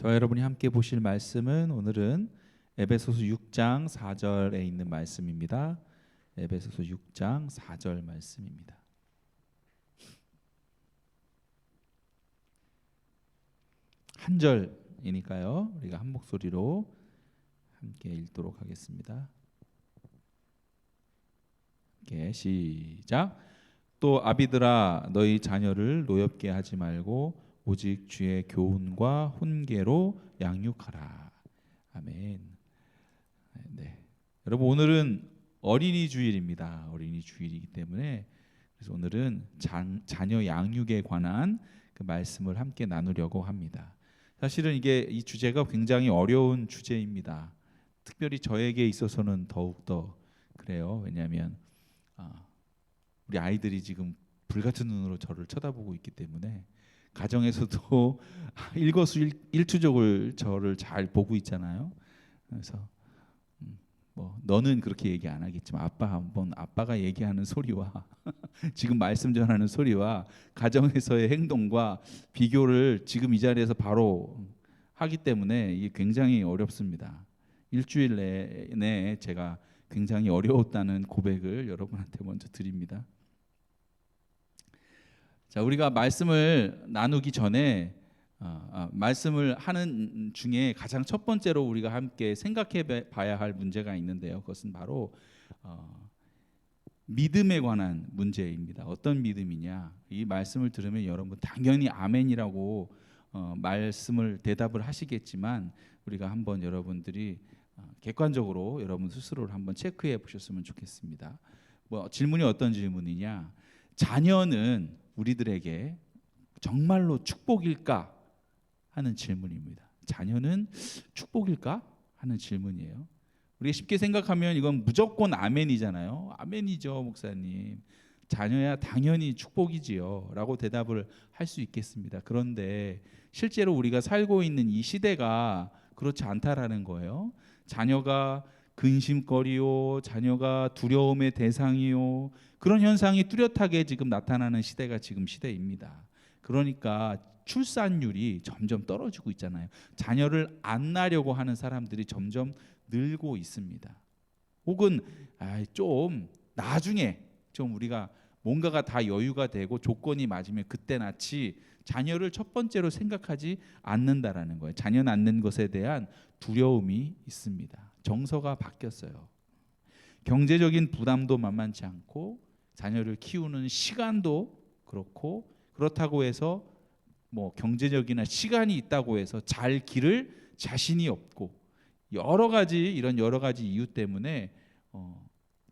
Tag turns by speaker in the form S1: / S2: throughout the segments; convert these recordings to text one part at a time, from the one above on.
S1: 저와 여러분이 함께 보실 말씀은 오늘은 에베소서 6장 4절에 있는 말씀입니다. 에베소서 6장 4절 말씀입니다. 한 절이니까요. 우리가 한 목소리로 함께 읽도록 하겠습니다. 함께 시작. 또 아비들아 너희 자녀를 노엽게 하지 말고 오직 주의 교훈과 훈계로 양육하라. 아멘. 네. 여러분 오늘은 어린이 주일입니다. 어린이 주일이기 때문에 그래서 오늘은 자녀 양육에 관한 그 말씀을 함께 나누려고 합니다. 사실은 이 주제가 굉장히 어려운 주제입니다. 특별히 저에게 있어서는 더욱더 그래요. 왜냐하면 우리 아이들이 지금 불같은 눈으로 저를 쳐다보고 있기 때문에 가정에서도 일거수일투족을 저를 잘 보고 있잖아요. 그래서 뭐 너는 그렇게 얘기 안 하겠지만 아빠가 얘기하는 소리와 지금 말씀 전하는 소리와 가정에서의 행동과 비교를 지금 이 자리에서 바로 하기 때문에 이게 굉장히 어렵습니다. 일주일 내에 제가 굉장히 어려웠다는 고백을 여러분한테 먼저 드립니다. 자, 우리가 말씀을 나누기 전에 말씀을 하는 중에 가장 첫 번째로 우리가 함께 생각해 봐야 할 문제가 있는데요. 그것은 바로 믿음에 관한 문제입니다. 어떤 믿음이냐? 이 말씀을 들으면 여러분 당연히 아멘이라고 말씀을 대답을 하시겠지만 우리가 한번 여러분들이 객관적으로 여러분 스스로를 한번 체크해 보셨으면 좋겠습니다. 질문이 어떤 질문이냐? 자녀는 우리들에게 정말로 축복일까 하는 질문입니다. 자녀는 축복일까 하는 질문이에요. 우리가 쉽게 생각하면 이건 무조건 아멘이잖아요. 아멘이죠, 목사님. 자녀야 당연히 축복이지요 라고 대답을 할 수 있겠습니다. 그런데 실제로 우리가 살고 있는 이 시대가 그렇지 않다라는 거예요. 자녀가 근심거리요, 자녀가 두려움의 대상이요, 그런 현상이 뚜렷하게 지금 나타나는 시대가 지금 시대입니다. 그러니까 출산율이 점점 떨어지고 있잖아요. 자녀를 안 낳으려고 하는 사람들이 점점 늘고 있습니다. 혹은 좀 나중에 좀 우리가 뭔가가 다 여유가 되고 조건이 맞으면 그때 낳지 자녀를 첫 번째로 생각하지 않는다라는 거예요. 자녀 낳는 것에 대한 두려움이 있습니다. 정서가 바뀌었어요. 경제적인 부담도 만만치 않고 자녀를 키우는 시간도 그렇다고 해서 경제적이나 시간이 있다고 해서 잘 기를 자신이 없고 여러 가지 이유 때문에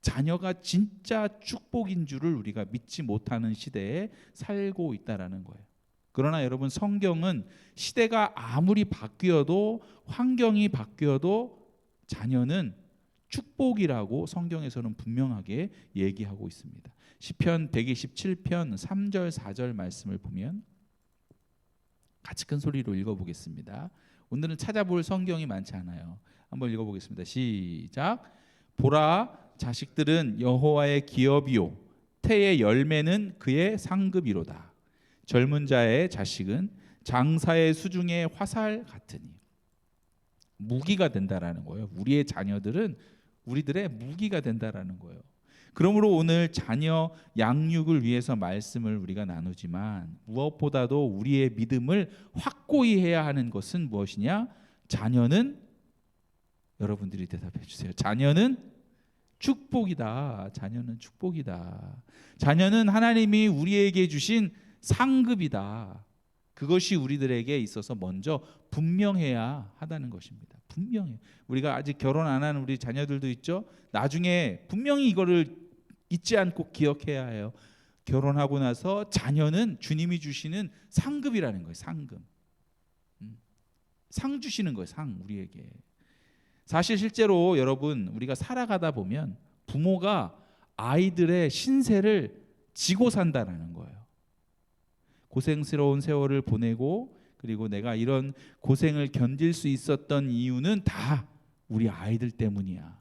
S1: 자녀가 진짜 축복인 줄을 우리가 믿지 못하는 시대에 살고 있다라는 거예요. 그러나 여러분 성경은 시대가 아무리 바뀌어도 환경이 바뀌어도 자녀는 축복이라고 성경에서는 분명하게 얘기하고 있습니다. 시편 127편 3절 4절 말씀을 보면 같이 큰 소리로 읽어보겠습니다. 오늘은 찾아볼 성경이 많지 않아요. 한번 읽어보겠습니다. 시작. 보라, 자식들은 여호와의 기업이요 태의 열매는 그의 상급이로다. 젊은 자의 자식은 장사의 수중의 화살 같으니. 무기가 된다라는 거예요. 우리의 자녀들은 우리들의 무기가 된다라는 거예요. 그러므로 오늘 자녀 양육을 위해서 말씀을 우리가 나누지만 무엇보다도 우리의 믿음을 확고히 해야 하는 것은 무엇이냐? 자녀는 여러분들이 대답해 주세요. 자녀는 축복이다. 자녀는 축복이다. 자녀는 하나님이 우리에게 주신 상급이다. 그것이 우리들에게 있어서 먼저 분명해야 하다는 것입니다. 분명해요. 우리가 아직 결혼 안 하는 우리 자녀들도 있죠. 나중에 분명히 이거를 잊지 않고 기억해야 해요. 결혼하고 나서 자녀는 주님이 주시는 상급이라는 거예요. 상급. 상 주시는 거예요. 상 우리에게. 사실 실제로 여러분 우리가 살아가다 보면 부모가 아이들의 신세를 지고 산다는 거예요. 고생스러운 세월을 보내고 그리고 내가 이런 고생을 견딜 수 있었던 이유는 다 우리 아이들 때문이야.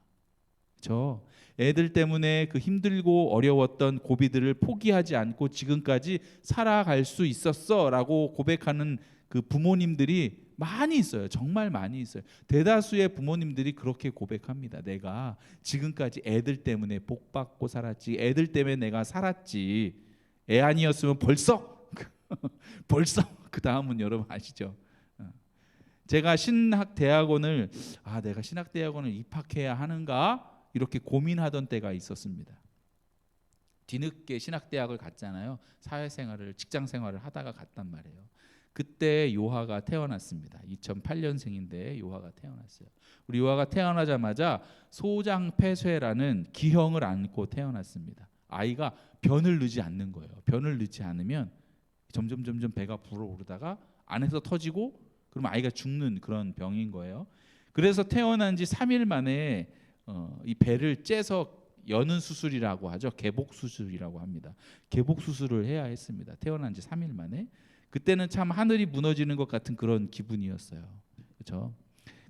S1: 저 애들 때문에 그 힘들고 어려웠던 고비들을 포기하지 않고 지금까지 살아갈 수 있었어라고 고백하는 그 부모님들이 많이 있어요. 정말 많이 있어요. 대다수의 부모님들이 그렇게 고백합니다. 내가 지금까지 애들 때문에 복 받고 살았지. 애들 때문에 내가 살았지. 애 아니었으면 벌써 벌써 그 다음은 여러분 아시죠? 제가 내가 신학대학원을 입학해야 하는가 이렇게 고민하던 때가 있었습니다. 뒤늦게 신학대학을 갔잖아요. 사회생활을 직장생활을 하다가 갔단 말이에요. 그때 요하가 태어났습니다. 2008년생인데 요하가 태어났어요. 우리 요하가 태어나자마자 소장폐쇄라는 기형을 안고 태어났습니다. 아이가 변을 넣지 않는 거예요. 변을 넣지 않으면 점점 배가 불어오르다가 안에서 터지고 그러면 아이가 죽는 그런 병인 거예요. 그래서 태어난 지 3일 만에 이 배를 째서 여는 수술이라고 하죠. 개복 수술이라고 합니다. 개복 수술을 해야 했습니다. 태어난 지 3일 만에. 그때는 참 하늘이 무너지는 것 같은 그런 기분이었어요. 그렇죠?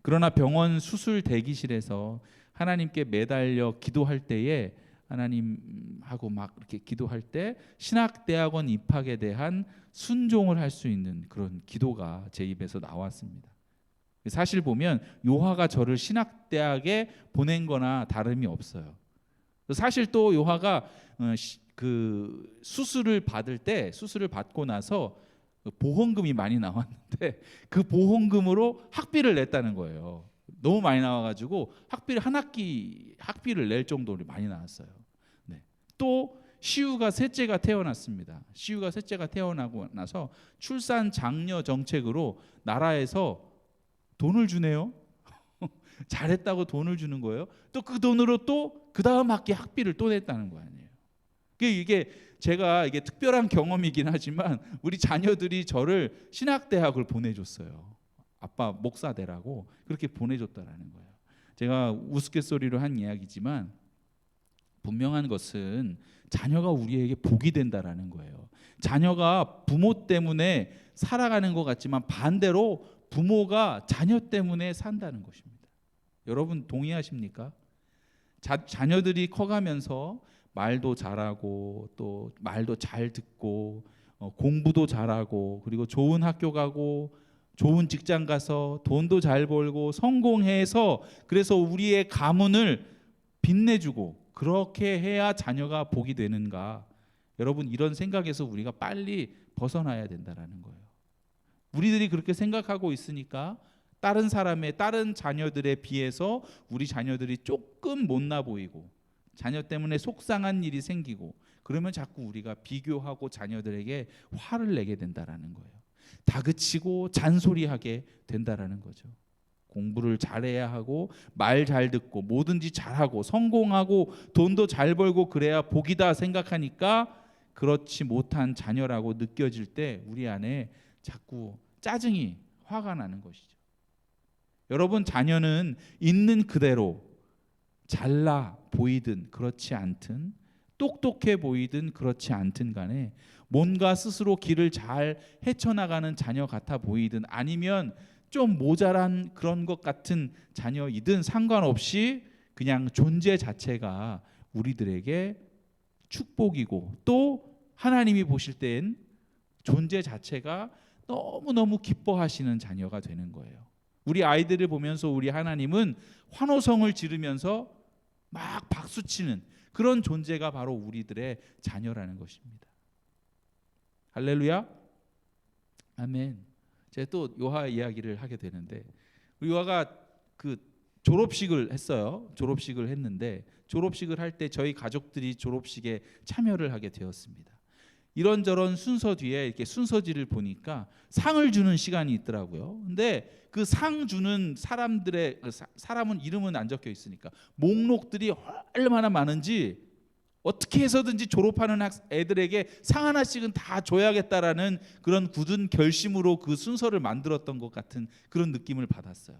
S1: 그러나 병원 수술 대기실에서 하나님께 매달려 기도할 때에 하나님하고 막 이렇게 기도할 때 신학대학원 입학에 대한 순종을 할 수 있는 그런 기도가 제 입에서 나왔습니다. 사실 보면 요하가 저를 신학대학에 보낸 거나 다름이 없어요. 사실 또 요하가 그 수술을 받고 나서 보험금이 많이 나왔는데 그 보험금으로 학비를 냈다는 거예요. 너무 많이 나와가지고 한 학기 학비를 낼 정도로 많이 나왔어요. 네. 또 시우가 셋째가 태어났습니다. 시우가 셋째가 태어나고 나서 출산 장려 정책으로 나라에서 돈을 주네요. 잘했다고 돈을 주는 거예요. 또 그 돈으로 또 그 다음 학기 학비를 또 냈다는 거 아니에요. 이게 특별한 경험이긴 하지만 우리 자녀들이 저를 신학대학을 보내줬어요. 아빠 목사 되라고 그렇게 보내줬다라는 거예요. 제가 우스갯소리로 한 이야기지만 분명한 것은 자녀가 우리에게 복이 된다라는 거예요. 자녀가 부모 때문에 살아가는 것 같지만 반대로 부모가 자녀 때문에 산다는 것입니다. 여러분 동의하십니까? 자녀들이 커가면서 말도 잘하고 또 말도 잘 듣고 공부도 잘하고 그리고 좋은 학교 가고 좋은 직장 가서 돈도 잘 벌고 성공해서 그래서 우리의 가문을 빛내주고 그렇게 해야 자녀가 복이 되는가? 여러분 이런 생각에서 우리가 빨리 벗어나야 된다라는 거예요. 우리들이 그렇게 생각하고 있으니까 다른 자녀들에 비해서 우리 자녀들이 조금 못나 보이고 자녀 때문에 속상한 일이 생기고 그러면 자꾸 우리가 비교하고 자녀들에게 화를 내게 된다라는 거예요. 다그치고 잔소리하게 된다라는 거죠. 공부를 잘해야 하고 말 잘 듣고 뭐든지 잘하고 성공하고 돈도 잘 벌고 그래야 복이다 생각하니까 그렇지 못한 자녀라고 느껴질 때 우리 안에 자꾸 짜증이 화가 나는 것이죠. 여러분 자녀는 있는 그대로 잘나 보이든 그렇지 않든 똑똑해 보이든 그렇지 않든 간에 뭔가 스스로 길을 잘 헤쳐나가는 자녀 같아 보이든 아니면 좀 모자란 그런 것 같은 자녀이든 상관없이 그냥 존재 자체가 우리들에게 축복이고 또 하나님이 보실 땐 존재 자체가 너무너무 기뻐하시는 자녀가 되는 거예요. 우리 아이들을 보면서 우리 하나님은 환호성을 지르면서 막 박수치는 그런 존재가 바로 우리들의 자녀라는 것입니다. 할렐루야. 아멘. 제가 또 요하 이야기를 하게 되는데 요하가 그 졸업식을 했어요. 졸업식을 했는데 졸업식을 할 때 저희 가족들이 졸업식에 참여를 하게 되었습니다. 이런저런 순서 뒤에 이렇게 순서지를 보니까 상을 주는 시간이 있더라고요. 근데 그 상 주는 사람은 이름은 안 적혀 있으니까 목록들이 얼마나 많은지 어떻게 해서든지 졸업하는 애들에게 상 하나씩은 다 줘야겠다라는 그런 굳은 결심으로 그 순서를 만들었던 것 같은 그런 느낌을 받았어요.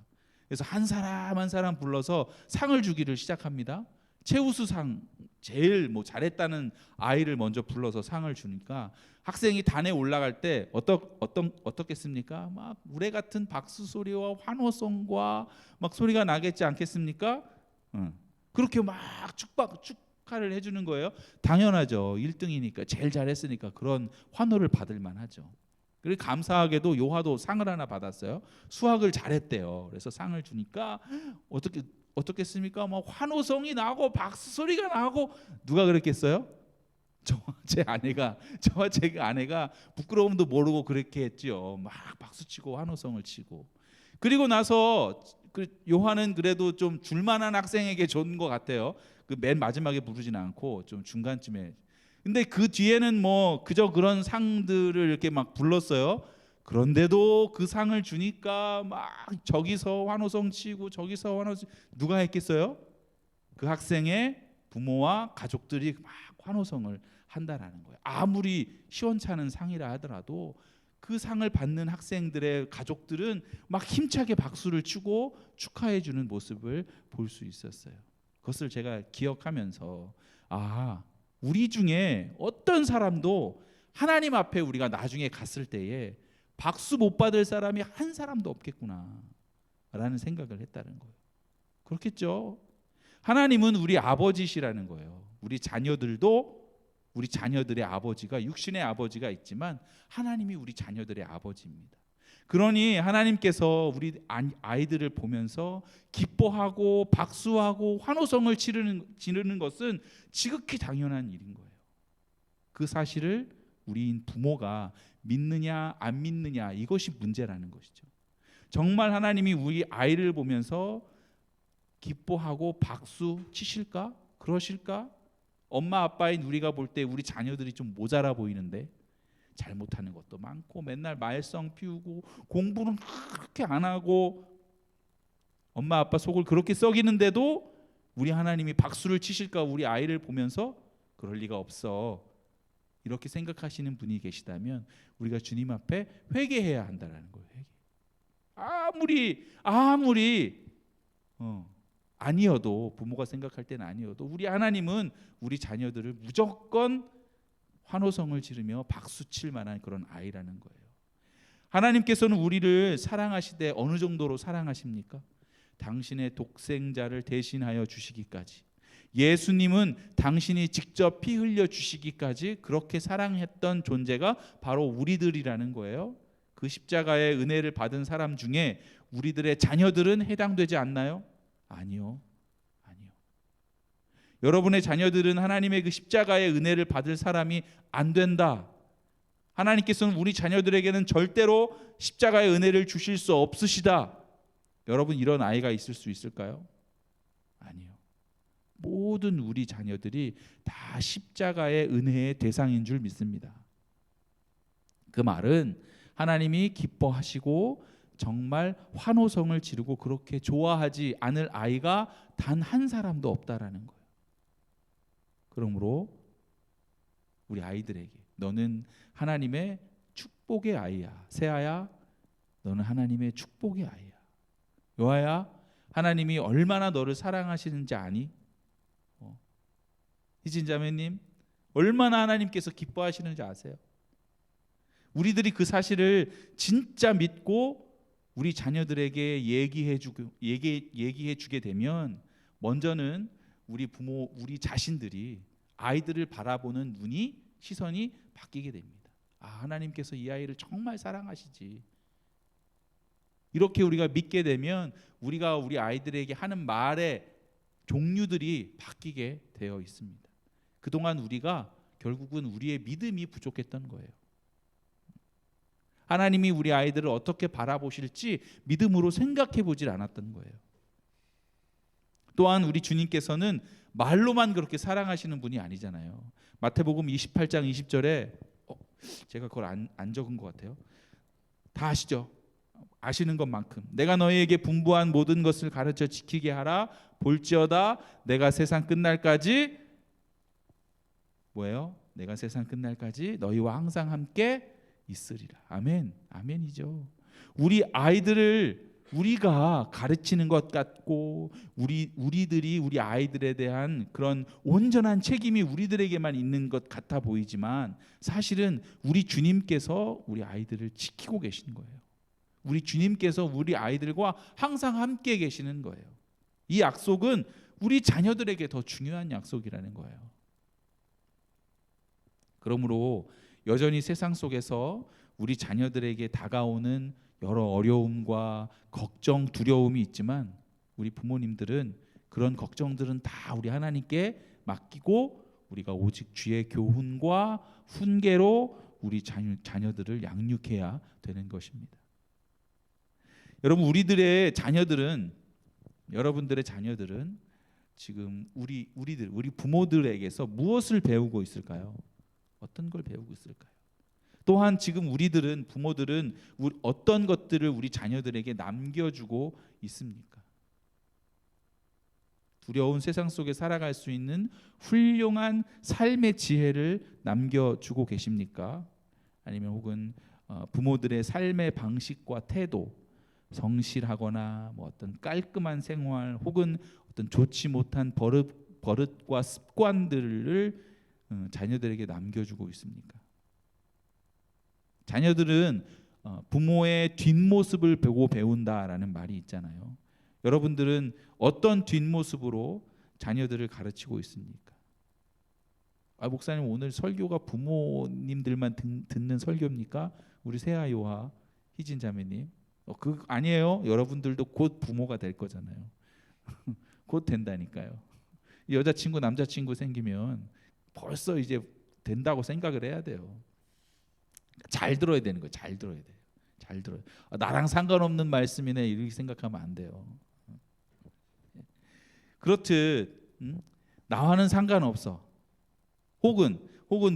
S1: 그래서 한 사람 한 사람 불러서 상을 주기를 시작합니다. 최우수상 제일 잘했다는 아이를 먼저 불러서 상을 주니까 학생이 단에 올라갈 때 어떻겠습니까? 막 우레 같은 박수 소리와 환호성과 막 소리가 나겠지 않겠습니까? 그렇게 막 축하를 해주는 거예요. 당연하죠. 1등이니까 제일 잘했으니까 그런 환호를 받을 만하죠. 그리고 감사하게도 요하도 상을 하나 받았어요. 수학을 잘했대요. 그래서 상을 주니까 어떻겠습니까? 막 환호성이 나고 박수 소리가 나고. 누가 그랬겠어요? 저와 제 아내가 부끄러움도 모르고 그렇게 했죠. 막 박수치고 환호성을 치고. 그리고 나서 그 요한은 그래도 좀 줄만한 학생에게 준 것 같아요. 그 맨 마지막에 부르지는 않고 좀 중간쯤에. 근데 그 뒤에는 뭐 그저 그런 상들을 이렇게 막 불렀어요. 그런데도 그 상을 주니까 막 저기서 환호성 치고 저기서 환호성. 누가 했겠어요? 그 학생의 부모와 가족들이 막 환호성을 한다라는 거예요. 아무리 시원찮은 상이라 하더라도 그 상을 받는 학생들의 가족들은 막 힘차게 박수를 치고 축하해 주는 모습을 볼 수 있었어요. 그것을 제가 기억하면서 우리 중에 어떤 사람도 하나님 앞에 우리가 나중에 갔을 때에 박수 못 받을 사람이 한 사람도 없겠구나 라는 생각을 했다는 거예요. 그렇겠죠. 하나님은 우리 아버지시라는 거예요. 우리 자녀들의 아버지가 육신의 아버지가 있지만 하나님이 우리 자녀들의 아버지입니다. 그러니 하나님께서 우리 아이들을 보면서 기뻐하고 박수하고 환호성을 지르는 것은 지극히 당연한 일인 거예요. 그 사실을 우리인 부모가 믿느냐 안 믿느냐, 이것이 문제라는 것이죠. 정말 하나님이 우리 아이를 보면서 기뻐하고 박수 치실까? 그러실까? 엄마 아빠인 우리가 볼 때 우리 자녀들이 좀 모자라 보이는데 잘못하는 것도 많고 맨날 말썽 피우고 공부는 그렇게 안 하고 엄마 아빠 속을 그렇게 썩이는데도 우리 하나님이 박수를 치실까? 우리 아이를 보면서 그럴 리가 없어, 이렇게 생각하시는 분이 계시다면 우리가 주님 앞에 회개해야 한다는 거예요. 아무리 아니어도, 부모가 생각할 때는 아니어도 우리 하나님은 우리 자녀들을 무조건 환호성을 지르며 박수칠 만한 그런 아이라는 거예요. 하나님께서는 우리를 사랑하시되 어느 정도로 사랑하십니까? 당신의 독생자를 대신하여 주시기까지, 예수님은 당신이 직접 피 흘려 주시기까지 그렇게 사랑했던 존재가 바로 우리들이라는 거예요. 그 십자가의 은혜를 받은 사람 중에 우리들의 자녀들은 해당되지 않나요? 아니요. 여러분의 자녀들은 하나님의 그 십자가의 은혜를 받을 사람이 안 된다. 하나님께서는 우리 자녀들에게는 절대로 십자가의 은혜를 주실 수 없으시다. 여러분, 이런 아이가 있을 수 있을까요? 아니요. 모든 우리 자녀들이 다 십자가의 은혜의 대상인 줄 믿습니다. 그 말은 하나님이 기뻐하시고 정말 환호성을 지르고 그렇게 좋아하지 않을 아이가 단 한 사람도 없다라는 거예요. 그러므로 우리 아이들에게 너는 하나님의 축복의 아이야. 세아야, 너는 하나님의 축복의 아이야. 요아야, 하나님이 얼마나 너를 사랑하시는지 아니? 희진자매님, 얼마나 하나님께서 기뻐하시는지 아세요? 우리들이 그 사실을 진짜 믿고 우리 자녀들에게 얘기해 주게 되면 먼저는 우리 부모, 우리 자신들이 아이들을 바라보는 시선이 바뀌게 됩니다. 하나님께서 이 아이를 정말 사랑하시지. 이렇게 우리가 믿게 되면 우리가 우리 아이들에게 하는 말의 종류들이 바뀌게 되어 있습니다. 그동안 우리가 결국은 우리의 믿음이 부족했던 거예요. 하나님이 우리 아이들을 어떻게 바라보실지 믿음으로 생각해 보질 않았던 거예요. 또한 우리 주님께서는 말로만 그렇게 사랑하시는 분이 아니잖아요. 마태복음 28장 20절에 제가 그걸 안 적은 것 같아요. 다 아시죠? 아시는 것만큼 내가 너희에게 분부한 모든 것을 가르쳐 지키게 하라. 볼지어다 내가 세상 끝날까지 뭐예요? 내가 세상 끝날까지 너희와 항상 함께 있으리라. 아멘. 아멘이죠. 우리 아이들을 우리가 가르치는 것 같고 우리들이 우리 아이들에 대한 그런 온전한 책임이 우리들에게만 있는 것 같아 보이지만 사실은 우리 주님께서 우리 아이들을 지키고 계신 거예요. 우리 주님께서 우리 아이들과 항상 함께 계시는 거예요. 이 약속은 우리 자녀들에게 더 중요한 약속이라는 거예요. 그러므로 여전히 세상 속에서 우리 자녀들에게 다가오는 여러 어려움과 걱정, 두려움이 있지만 우리 부모님들은 그런 걱정들은 다 우리 하나님께 맡기고 우리가 오직 주의 교훈과 훈계로 우리 자녀들을 양육해야 되는 것입니다. 여러분, 여러분들의 자녀들은 지금 우리 부모들에게서 무엇을 배우고 있을까요? 어떤 걸 배우고 있을까요? 또한 지금 부모들은 어떤 것들을 우리 자녀들에게 남겨주고 있습니까? 두려운 세상 속에 살아갈 수 있는 훌륭한 삶의 지혜를 남겨주고 계십니까? 아니면 혹은 부모들의 삶의 방식과 태도, 성실하거나 어떤 깔끔한 생활 혹은 어떤 좋지 못한 버릇과 습관들을 자녀들에게 남겨주고 있습니까? 자녀들은 부모의 뒷모습을 보고 배운다라는 말이 있잖아요. 여러분들은 어떤 뒷모습으로 자녀들을 가르치고 있습니까? 목사님, 오늘 설교가 부모님들만 듣는 설교입니까? 우리 세아요와 희진 자매님, 아니에요. 여러분들도 곧 부모가 될 거잖아요. 곧 된다니까요. 여자친구 남자친구 생기면 벌써 이제 된다고 생각을 해야 돼요. 잘 들어야 되는 거예요. 잘 들어야 돼요. 잘 들어요. 나랑 상관없는 말씀이네 이렇게 생각하면 안 돼요. 그렇듯 나와는 상관없어. 혹은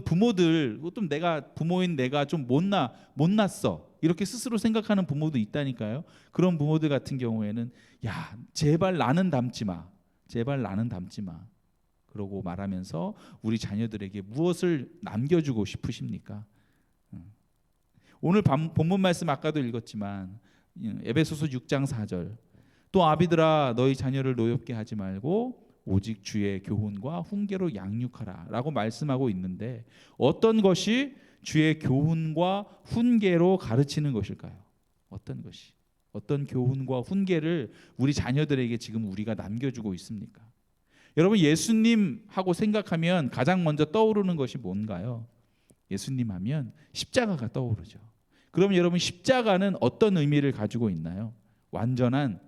S1: 부모들 좀 부모인 내가 좀 못났어 이렇게 스스로 생각하는 부모도 있다니까요. 그런 부모들 같은 경우에는 야, 제발 나는 닮지 마. 제발 나는 닮지 마. 그러고 말하면서 우리 자녀들에게 무엇을 남겨주고 싶으십니까? 오늘 본문 말씀 아까도 읽었지만 에베소서 6장 4절, 또 아비들아 너희 자녀를 노엽게 하지 말고 오직 주의 교훈과 훈계로 양육하라 라고 말씀하고 있는데, 어떤 것이 주의 교훈과 훈계로 가르치는 것일까요? 어떤 교훈과 훈계를 우리 자녀들에게 지금 우리가 남겨주고 있습니까? 여러분, 예수님 하고 생각하면 가장 먼저 떠오르는 것이 뭔가요? 예수님 하면 십자가가 떠오르죠. 그럼 여러분, 십자가는 어떤 의미를 가지고 있나요? 완전한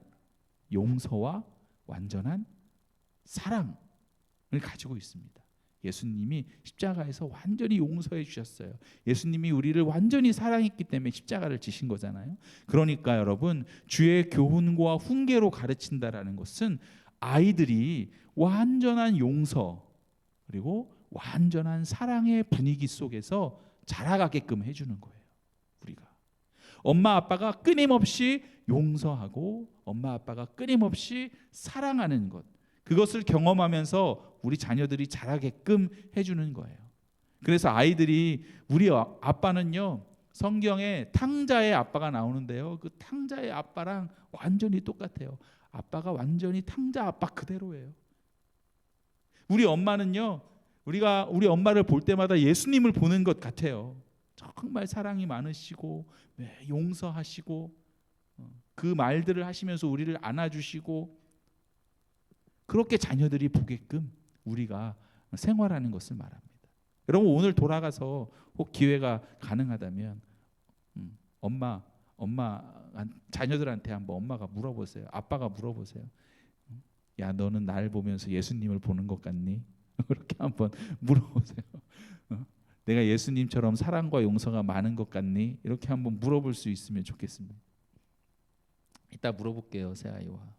S1: 용서와 완전한 사랑을 가지고 있습니다. 예수님이 십자가에서 완전히 용서해 주셨어요. 예수님이 우리를 완전히 사랑했기 때문에 십자가를 지신 거잖아요. 그러니까 여러분, 주의 교훈과 훈계로 가르친다라는 것은 아이들이 완전한 용서 그리고 완전한 사랑의 분위기 속에서 자라가게끔 해주는 거예요. 우리가 엄마 아빠가 끊임없이 용서하고 엄마 아빠가 끊임없이 사랑하는 것, 그것을 경험하면서 우리 자녀들이 자라게끔 해주는 거예요. 그래서 아이들이 우리 아빠는요, 성경에 탕자의 아빠가 나오는데요, 그 탕자의 아빠랑 완전히 똑같아요. 아빠가 완전히 탕자 아빠 그대로예요. 우리 엄마는요, 우리가 우리 엄마를 볼 때마다 예수님을 보는 것 같아요. 정말 사랑이 많으시고 용서하시고 그 말들을 하시면서 우리를 안아주시고, 그렇게 자녀들이 보게끔 우리가 생활하는 것을 말합니다. 여러분, 오늘 돌아가서 혹 기회가 가능하다면 엄마 자녀들한테 한번 엄마가 물어보세요. 아빠가 물어보세요. 야, 너는 날 보면서 예수님을 보는 것 같니? 그렇게 한번 물어보세요. 내가 예수님처럼 사랑과 용서가 많은 것 같니? 이렇게 한번 물어볼 수 있으면 좋겠습니다. 이따 물어볼게요. 새아이와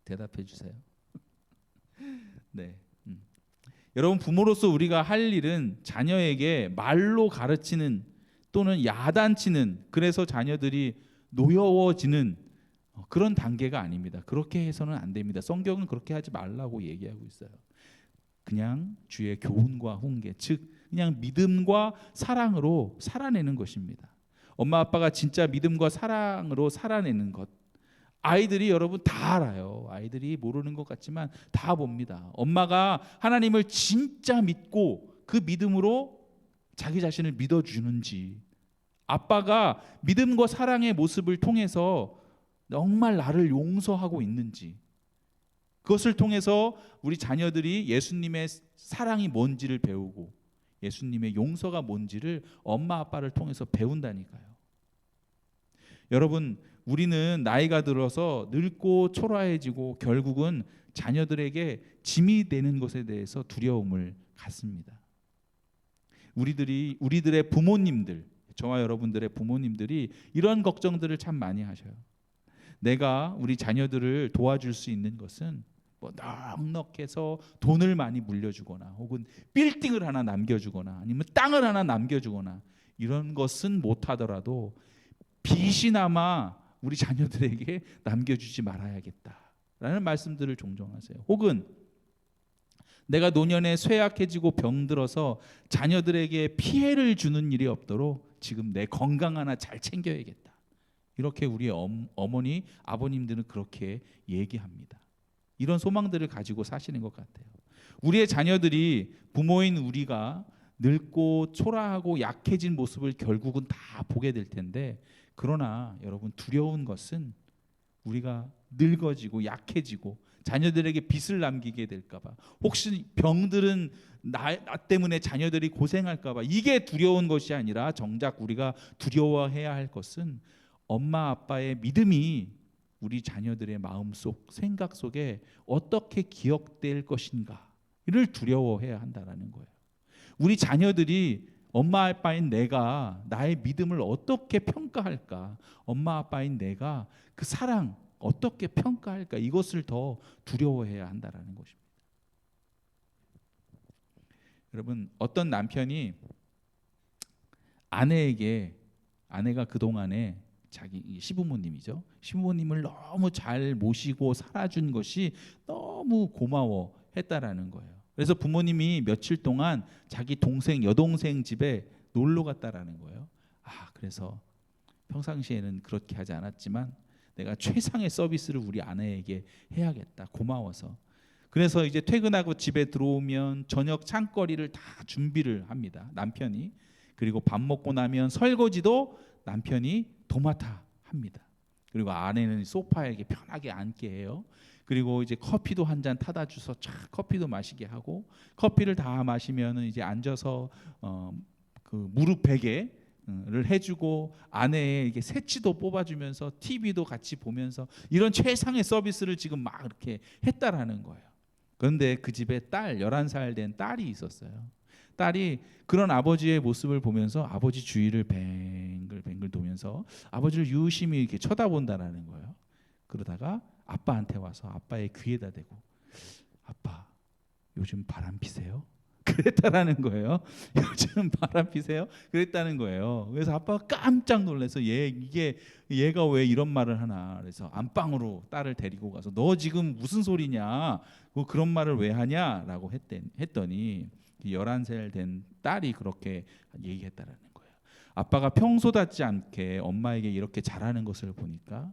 S1: 대답해 주세요. 네. 여러분, 부모로서 우리가 할 일은 자녀에게 말로 가르치는 또는 야단치는, 그래서 자녀들이 노여워지는 그런 단계가 아닙니다. 그렇게 해서는 안 됩니다. 성경은 그렇게 하지 말라고 얘기하고 있어요. 그냥 주의 교훈과 훈계, 즉 그냥 믿음과 사랑으로 살아내는 것입니다. 엄마 아빠가 진짜 믿음과 사랑으로 살아내는 것, 아이들이 여러분 다 알아요. 아이들이 모르는 것 같지만 다 봅니다. 엄마가 하나님을 진짜 믿고 그 믿음으로 자기 자신을 믿어주는지, 아빠가 믿음과 사랑의 모습을 통해서 정말 나를 용서하고 있는지, 그것을 통해서 우리 자녀들이 예수님의 사랑이 뭔지를 배우고 예수님의 용서가 뭔지를 엄마 아빠를 통해서 배운다니까요. 여러분, 우리는 나이가 들어서 늙고 초라해지고 결국은 자녀들에게 짐이 되는 것에 대해서 두려움을 갖습니다. 우리들의 부모님들, 저와 여러분들의 부모님들이 이런 걱정들을 참 많이 하셔요. 내가 우리 자녀들을 도와줄 수 있는 것은 뭐 넉넉해서 돈을 많이 물려주거나 혹은 빌딩을 하나 남겨주거나 아니면 땅을 하나 남겨주거나 이런 것은 못하더라도 빚이나마 우리 자녀들에게 남겨주지 말아야겠다라는 말씀들을 종종 하세요. 혹은 내가 노년에 쇠약해지고 병들어서 자녀들에게 피해를 주는 일이 없도록 지금 내 건강 하나 잘 챙겨야겠다. 이렇게 우리 어머니, 아버님들은 그렇게 얘기합니다. 이런 소망들을 가지고 사시는 것 같아요. 우리의 자녀들이 부모인 우리가 늙고 초라하고 약해진 모습을 결국은 다 보게 될 텐데, 그러나 여러분, 두려운 것은 우리가 늙어지고 약해지고 자녀들에게 빚을 남기게 될까 봐, 혹시 병들은 나 때문에 자녀들이 고생할까 봐, 이게 두려운 것이 아니라 정작 우리가 두려워해야 할 것은 엄마 아빠의 믿음이 우리 자녀들의 마음속 생각 속에 어떻게 기억될 것인가를 두려워해야 한다라는 거예요. 우리 자녀들이 엄마 아빠인 내가 나의 믿음을 어떻게 평가할까, 엄마 아빠인 내가 그 사랑 어떻게 평가할까, 이것을 더 두려워해야 한다라는 것입니다. 여러분, 어떤 남편이 아내가 그동안에 자기 시부모님이죠. 시부모님을 너무 잘 모시고 살아준 것이 너무 고마워했다라는 거예요. 그래서 부모님이 며칠 동안 자기 여동생 집에 놀러 갔다라는 거예요. 그래서 평상시에는 그렇게 하지 않았지만 내가 최상의 서비스를 우리 아내에게 해야겠다, 고마워서. 그래서 이제 퇴근하고 집에 들어오면 저녁 찬거리를 다 준비를 합니다, 남편이. 그리고 밥 먹고 나면 설거지도 남편이 도맡아 합니다. 그리고 아내는 소파에 이렇게 편하게 앉게 해요. 그리고 이제 커피도 한 잔 타다 주서 쫙 커피도 마시게 하고, 커피를 다 마시면은 이제 앉아서 그 무릎 베개를 해주고, 아내의 이게 새치도 뽑아주면서 TV도 같이 보면서 이런 최상의 서비스를 지금 막 이렇게 했다라는 거예요. 그런데 그 집에 11살 된 딸이 있었어요. 딸이 그런 아버지의 모습을 보면서 아버지 주위를 뱅글뱅글 도면서 아버지를 유심히 이렇게 쳐다본다라는 거예요. 그러다가 아빠한테 와서 아빠의 귀에다 대고, 아빠 요즘 바람 피세요? 그랬다라는 거예요. 요즘 바람 피세요? 그랬다는 거예요. 그래서 아빠가 깜짝 놀라서 얘가 왜 이런 말을 하나. 그래서 안방으로 딸을 데리고 가서 너 지금 무슨 소리냐? 그런 말을 왜 하냐라고 했더니 11살 된 딸이 그렇게 얘기했다라는 거예요. 아빠가 평소답지 않게 엄마에게 이렇게 잘하는 것을 보니까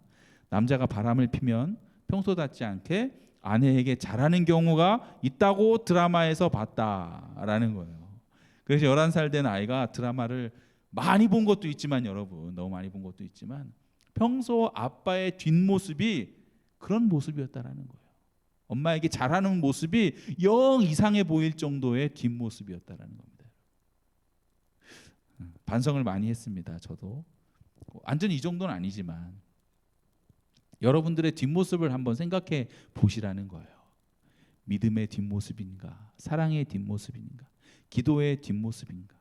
S1: 남자가 바람을 피면 평소답지 않게 아내에게 잘하는 경우가 있다고 드라마에서 봤다라는 거예요. 그래서 11살 된 아이가 드라마를 많이 본 것도 있지만, 여러분, 너무 많이 본 것도 있지만 평소 아빠의 뒷모습이 그런 모습이었다라는 거예요. 엄마에게 잘하는 모습이 영 이상해 보일 정도의 뒷모습이었다라는 겁니다. 반성을 많이 했습니다. 저도 완전히 이 정도는 아니지만 여러분들의 뒷모습을 한번 생각해 보시라는 거예요. 믿음의 뒷모습인가, 사랑의 뒷모습인가, 기도의 뒷모습인가.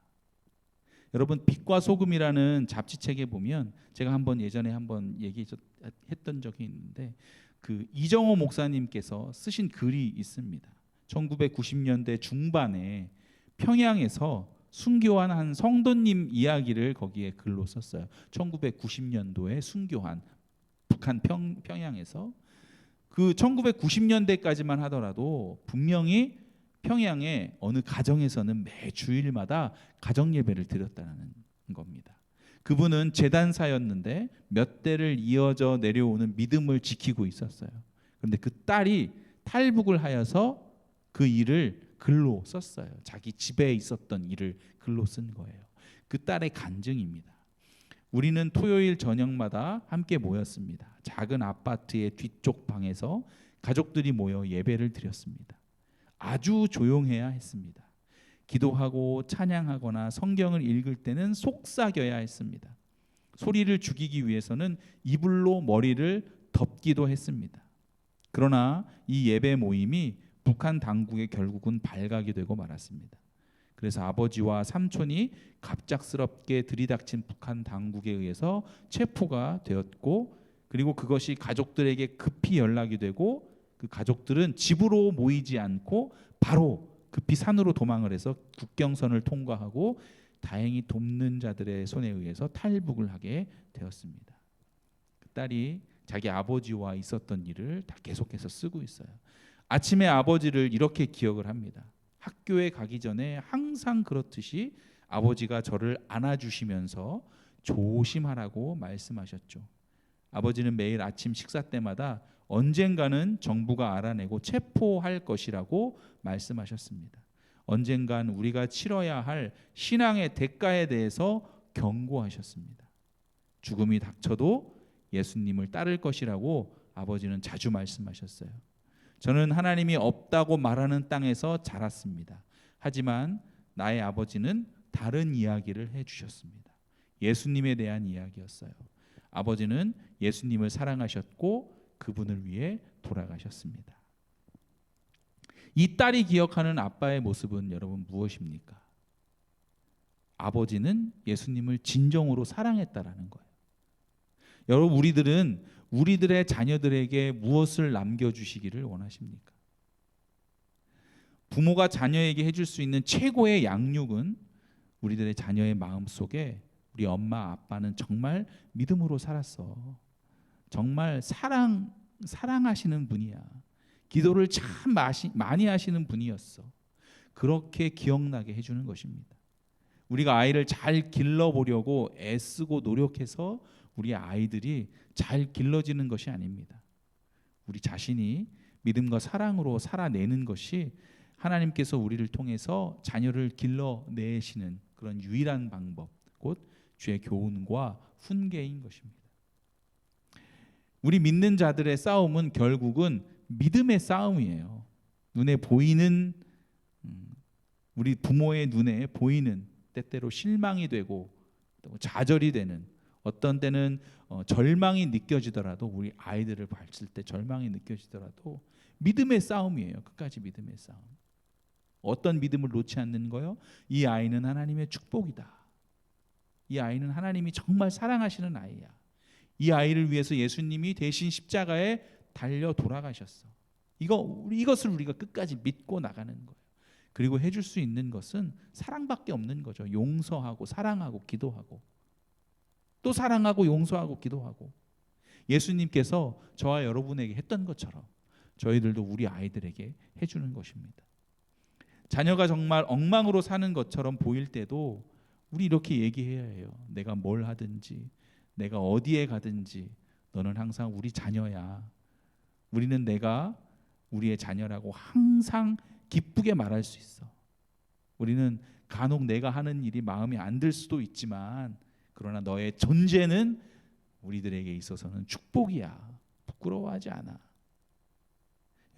S1: 여러분, 빛과 소금이라는 잡지책에 보면, 제가 예전에 한번 얘기했던 적이 있는데, 그 이정호 목사님께서 쓰신 글이 있습니다. 1990년대 중반에 평양에서 순교한 한 성도님 이야기를 거기에 글로 썼어요. 1990년도에 순교한 북한 평양에서. 그 1990년대까지만 하더라도 분명히 평양의 어느 가정에서는 매 주일마다 가정 예배를 드렸다는 겁니다. 그분은 제단사였는데 몇 대를 이어져 내려오는 믿음을 지키고 있었어요. 그런데 그 딸이 탈북을 하여서 그 일을 글로 썼어요. 자기 집에 있었던 일을 글로 쓴 거예요. 그 딸의 간증입니다. 우리는 토요일 저녁마다 함께 모였습니다. 작은 아파트의 뒤쪽 방에서 가족들이 모여 예배를 드렸습니다. 아주 조용해야 했습니다. 기도하고 찬양하거나 성경을 읽을 때는 속삭여야 했습니다. 소리를 죽이기 위해서는 이불로 머리를 덮기도 했습니다. 그러나 이 예배 모임이 북한 당국에 결국은 발각이 되고 말았습니다. 그래서 아버지와 삼촌이 갑작스럽게 들이닥친 북한 당국에 의해서 체포가 되었고, 그리고 그것이 가족들에게 급히 연락이 되고, 그 가족들은 집으로 모이지 않고 바로 급히 산으로 도망을 해서 국경선을 통과하고 다행히 돕는 자들의 손에 의해서 탈북을 하게 되었습니다. 그 딸이 자기 아버지와 있었던 일을 다 계속해서 쓰고 있어요. 아침에 아버지를 이렇게 기억을 합니다. 학교에 가기 전에 항상 그렇듯이 아버지가 저를 안아주시면서 조심하라고 말씀하셨죠. 아버지는 매일 아침 식사 때마다 언젠가는 정부가 알아내고 체포할 것이라고 말씀하셨습니다. 언젠간 우리가 치러야 할 신앙의 대가에 대해서 경고하셨습니다. 죽음이 닥쳐도 예수님을 따를 것이라고 아버지는 자주 말씀하셨어요. 저는 하나님이 없다고 말하는 땅에서 자랐습니다. 하지만 나의 아버지는 다른 이야기를 해주셨습니다. 예수님에 대한 이야기였어요. 아버지는 예수님을 사랑하셨고 그분을 위해 돌아가셨습니다. 이 딸이 기억하는 아빠의 모습은 여러분 무엇입니까? 아버지는 예수님을 진정으로 사랑했다라는 거예요. 여러분, 우리들은 우리들의 자녀들에게 무엇을 남겨주시기를 원하십니까? 부모가 자녀에게 해줄 수 있는 최고의 양육은 우리들의 자녀의 마음속에 우리 엄마 아빠는 정말 믿음으로 살았어, 정말 사랑하시는 분이야, 기도를 참 많이 하시는 분이었어, 그렇게 기억나게 해주는 것입니다. 우리가 아이를 잘 길러보려고 애쓰고 노력해서 우리 아이들이 잘 길러지는 것이 아닙니다. 우리 자신이 믿음과 사랑으로 살아내는 것이 하나님께서 우리를 통해서 자녀를 길러내시는 그런 유일한 방법, 곧 주의 교훈과 훈계인 것입니다. 우리 믿는 자들의 싸움은 결국은 믿음의 싸움이에요. 눈에 보이는, 우리 부모의 눈에 보이는, 때때로 실망이 되고 또 좌절이 되는, 어떤 때는 절망이 느껴지더라도, 우리 아이들을 봤을 때 절망이 느껴지더라도 믿음의 싸움이에요. 끝까지 믿음의 싸움. 어떤 믿음을 놓지 않는 거요? 이 아이는 하나님의 축복이다. 이 아이는 하나님이 정말 사랑하시는 아이야. 이 아이를 위해서 예수님이 대신 십자가에 달려 돌아가셨어. 이것을 우리가 끝까지 믿고 나가는 거예요. 그리고 해줄 수 있는 것은 사랑밖에 없는 거죠. 용서하고 사랑하고 기도하고 또 사랑하고 용서하고 기도하고, 예수님께서 저와 여러분에게 했던 것처럼 저희들도 우리 아이들에게 해주는 것입니다. 자녀가 정말 엉망으로 사는 것처럼 보일 때도 우리 이렇게 얘기해야 해요. 내가 뭘 하든지, 내가 어디에 가든지 너는 항상 우리 자녀야. 우리는 내가 우리의 자녀라고 항상 기쁘게 말할 수 있어. 우리는 간혹 내가 하는 일이 마음에 안 들 수도 있지만, 그러나 너의 존재는 우리들에게 있어서는 축복이야. 부끄러워하지 않아.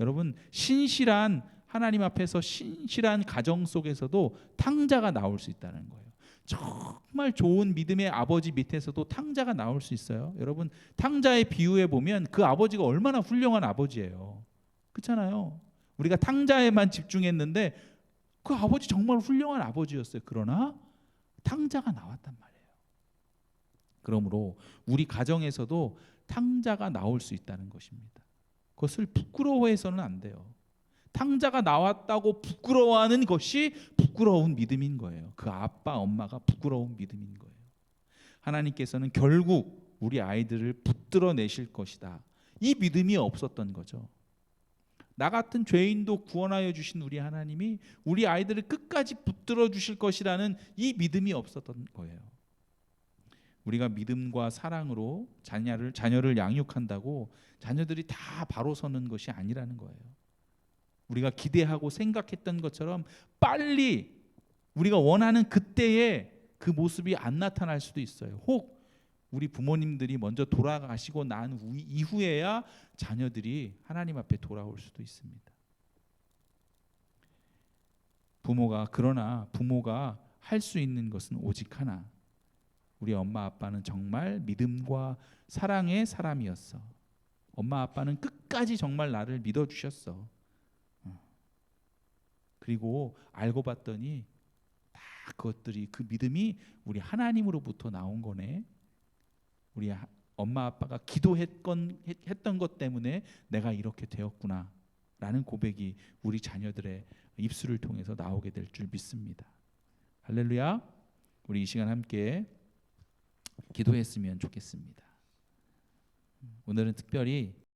S1: 여러분, 신실한 하나님 앞에서 신실한 가정 속에서도 탕자가 나올 수 있다는 거예요. 정말 좋은 믿음의 아버지 밑에서도 탕자가 나올 수 있어요. 여러분, 탕자의 비유에 보면 그 아버지가 얼마나 훌륭한 아버지예요. 그렇잖아요. 우리가 탕자에만 집중했는데 그 아버지 정말 훌륭한 아버지였어요. 그러나 탕자가 나왔단 말이에요. 그러므로 우리 가정에서도 탕자가 나올 수 있다는 것입니다. 그것을 부끄러워해서는 안 돼요. 탕자가 나왔다고 부끄러워하는 것이 부끄러운 믿음인 거예요. 그 아빠 엄마가 부끄러운 믿음인 거예요. 하나님께서는 결국 우리 아이들을 붙들어 내실 것이다, 이 믿음이 없었던 거죠. 나 같은 죄인도 구원하여 주신 우리 하나님이 우리 아이들을 끝까지 붙들어 주실 것이라는 이 믿음이 없었던 거예요. 우리가 믿음과 사랑으로 자녀를 양육한다고 자녀들이 다 바로 서는 것이 아니라는 거예요. 우리가 기대하고 생각했던 것처럼 빨리 우리가 원하는 그때에 그 모습이 안 나타날 수도 있어요. 혹 우리 부모님들이 먼저 돌아가시고 난 이후에야 자녀들이 하나님 앞에 돌아올 수도 있습니다. 그러나 부모가 할 수 있는 것은 오직 하나. 우리 엄마 아빠는 정말 믿음과 사랑의 사람이었어. 엄마 아빠는 끝까지 정말 나를 믿어주셨어. 그리고 알고 봤더니 다 그것들이, 그 믿음이 우리 하나님으로부터 나온 거네. 우리 엄마 아빠가 했던 것 때문에 내가 이렇게 되었구나 라는 고백이 우리 자녀들의 입술을 통해서 나오게 될 줄 믿습니다. 할렐루야. 우리 이 시간 함께 기도했으면 좋겠습니다. 오늘은 특별히